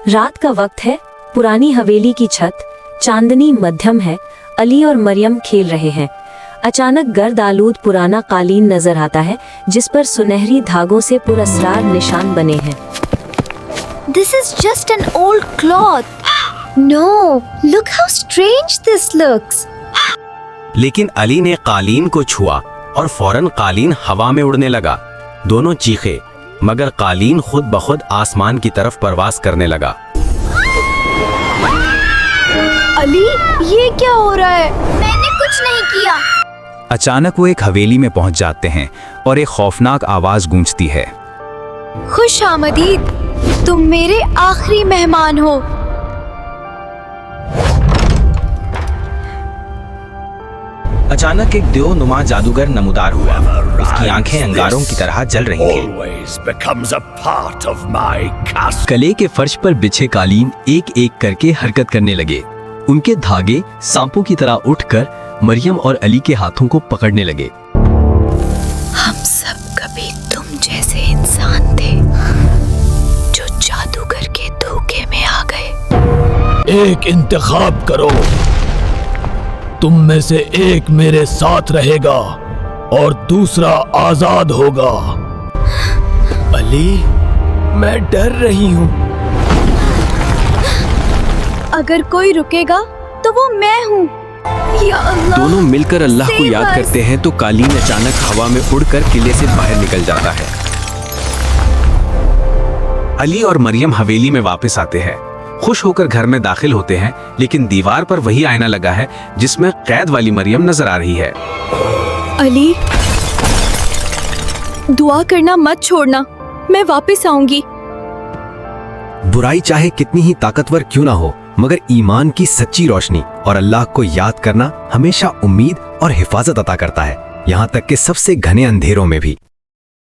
रात का वक्त है, पुरानी हवेली की छत, चांदनी मध्यम है, अली और मरियम खेल रहे हैं। अचानक गर्द आलूद पुराना कालीन नजर आता है जिस पर सुनहरी धागों से पुरस्रार निशान बने हैं। This is just an old cloth. No, look how strange this looks. लेकिन अली ने कालीन को छुआ और फौरन कालीन हवा में उड़ने लगा। दोनों चीखे, मगर कालीन खुद बखुद आसमान की तरफ परवास करने लगा। अली, ये क्या हो रहा है? मैंने कुछ नहीं किया। अचानक वो एक हवेली में पहुंच जाते हैं और एक खौफनाक आवाज गूंजती है। खुश आमदीद, तुम मेरे आखिरी मेहमान हो। अचानक एक देवनुमा जादूगर नमूदार हुआ। उसकी आंखें अंगारों की तरह जल रही थीं। always becomes a part of my castle. कले के फर्श पर बिछे कालीन एक एक करके हरकत करने लगे। उनके धागे सांपों की तरह उठकर मरियम और अली के हाथों को पकड़ने लगे। हम सब कभी तुम जैसे इंसान थे जो जादूगर के धोखे में आ गए। एक इंतखाब करो, तुम में से एक मेरे साथ रहेगा और दूसरा आजाद होगा। अली, मैं डर रही हूँ। अगर कोई रुकेगा तो वो मैं हूँ। या अल्लाह, दोनों मिलकर अल्लाह को Save याद us. करते हैं तो कालीन अचानक हवा में उड़कर किले से बाहर निकल जाता है। अली और मरियम हवेली में वापस आते हैं। खुश होकर घर में दाखिल होते हैं, लेकिन दीवार पर वही आईना लगा है जिसमें कैद वाली मरियम नजर आ रही है। अली, दुआ करना मत छोड़ना, मैं वापस आऊंगी। बुराई चाहे कितनी ही ताकतवर क्यों ना हो, मगर ईमान की सच्ची रोशनी और अल्लाह को याद करना हमेशा उम्मीद और हिफाजत अता करता है, यहाँ तक कि सबसे घने अंधेरों में भी।